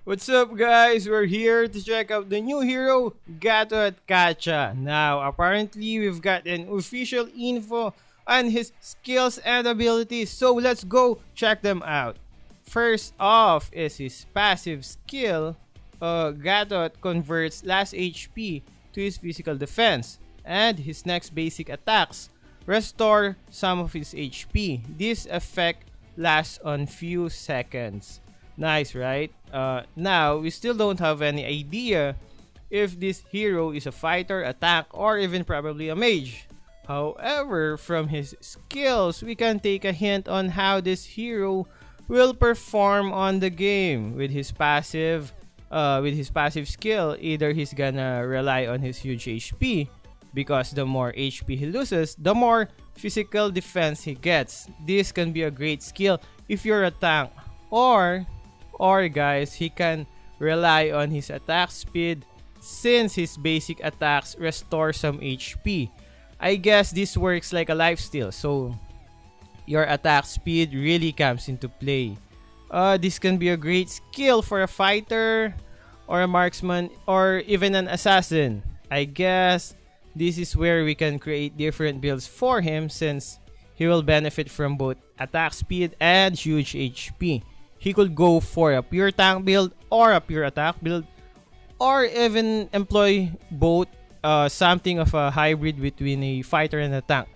What's up, guys? We're here to check out the new hero, Gatot Kaca. Now, apparently, we've got an official info on his skills and abilities, so let's go check them out. First off is his passive skill. Gatot converts last HP to his physical defense, and his next basic attacks restore some of his HP. This effect lasts on few seconds. Nice, right? Now, we still don't have any idea if this hero is a fighter, a tank, or even probably a mage. However, from his skills, we can take a hint on how this hero will perform on the game with his passive skill. Either he's gonna rely on his huge HP, because the more HP he loses, the more physical defense he gets. This can be a great skill if you're a tank, or guys, he can rely on his attack speed since his basic attacks restore some HP. I guess this works like a lifesteal, so your attack speed really comes into play. This can be a great skill for a fighter or a marksman or even an assassin. I guess this is where we can create different builds for him since he will benefit from both attack speed and huge HP. He could go for a pure tank build or a pure attack build, or even employ both, something of a hybrid between a fighter and a tank.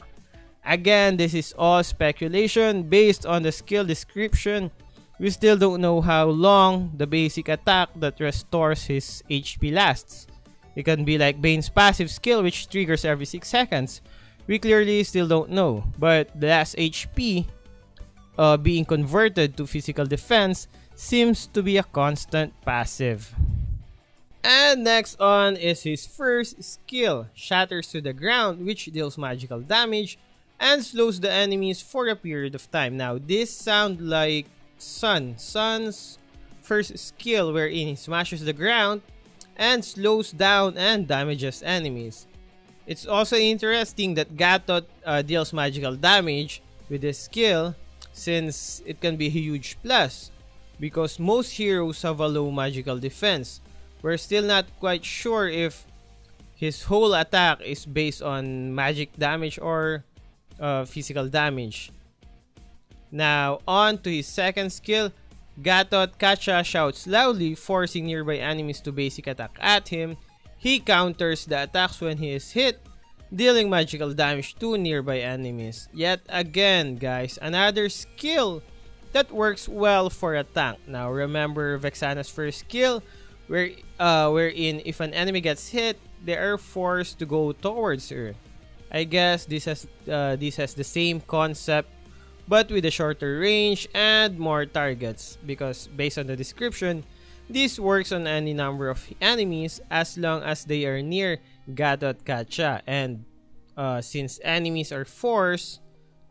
Again, this is all speculation based on the skill description. We still don't know how long the basic attack that restores his HP lasts. It can be like Bane's passive skill, which triggers every 6 seconds. We clearly still don't know, but the last HP being converted to physical defense seems to be a constant passive. And next on is his first skill, Shatters to the Ground, which deals magical damage and slows the enemies for a period of time. Now, this sounds like Sun's first skill, wherein he smashes the ground and slows down and damages enemies. It's also interesting that Gatot deals magical damage with this skill, since it can be a huge plus, because most heroes have a low magical defense. We're still not quite sure if his whole attack is based on magic damage or physical damage. Now, on to his second skill, Gatot Kaca shouts loudly, forcing nearby enemies to basic attack at him. He counters the attacks when he is hit, dealing magical damage to nearby enemies. Yet again, guys, another skill that works well for a tank. Now, remember Vexana's first skill, wherein if an enemy gets hit, they are forced to go towards her. I guess this has the same concept, but with a shorter range and more targets, because based on the description, this works on any number of enemies as long as they are near Gatot Kaca, and since enemies are forced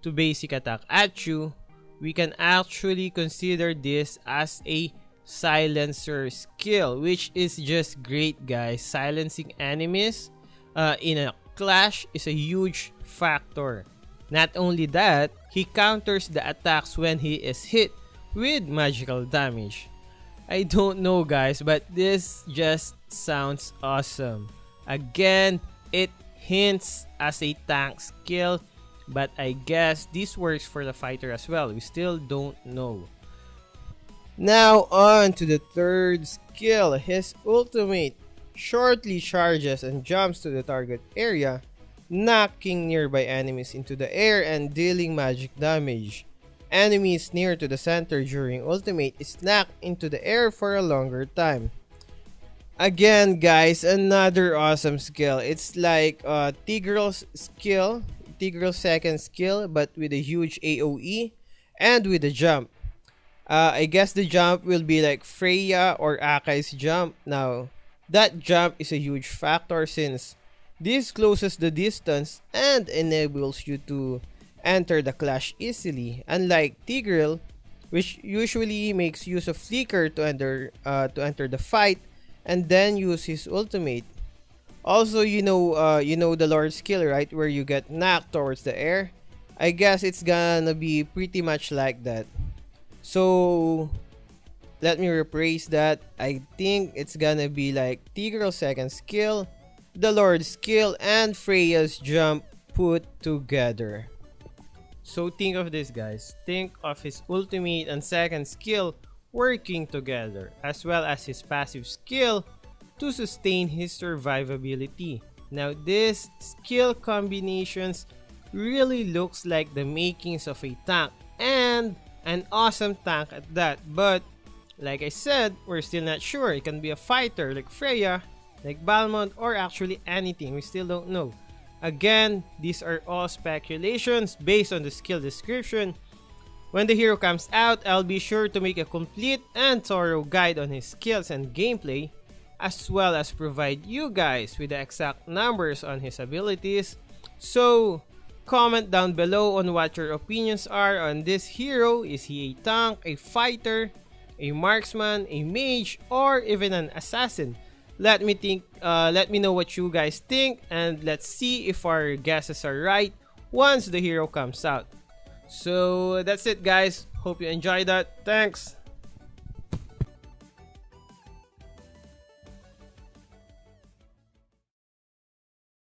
to basic attack at you, we can actually consider this as a silencer skill, which is just great, guys. Silencing enemies in a clash is a huge factor. Not only that, he counters the attacks when he is hit with magical damage. I don't know, guys, but this just sounds awesome. Again, it hints as a tank skill, but I guess this works for the fighter as well. We still don't know. Now on to the third skill. His ultimate shortly charges and jumps to the target area, knocking nearby enemies into the air and dealing magic damage. Enemies near to the center during ultimate is knocked into the air for a longer time. Again, guys, another awesome skill. It's like Tigreal's skill, Tigreal's second skill, but with a huge AoE and with a jump. I guess the jump will be like Freya or Akai's jump. Now, that jump is a huge factor since this closes the distance and enables you to enter the clash easily, unlike Tigreal, which usually makes use of Flicker to enter the fight and then use his ultimate. Also, you know the Lord skill, right, where you get knocked towards the air. I guess it's gonna be pretty much like that. So let me rephrase that. I think it's gonna be like Tigreal's second skill, the Lord's skill, and Freya's jump put together. So think of this, guys. Think of his ultimate and second skill working together, as well as his passive skill to sustain his survivability. Now this skill combinations really looks like the makings of a tank, and an awesome tank at that. But like I said, we're still not sure. It can be a fighter like Freya, like Balmond, or actually anything. We still don't know. Again, these are all speculations based on the skill description. When the hero comes out, I'll be sure to make a complete and thorough guide on his skills and gameplay, as well as provide you guys with the exact numbers on his abilities. So comment down below on what your opinions are on this hero. Is he a tank, a fighter, a marksman, a mage, or even an assassin? Let me know what you guys think, and let's see if our guesses are right once the hero comes out. So that's it, guys. Hope you enjoyed that. Thanks.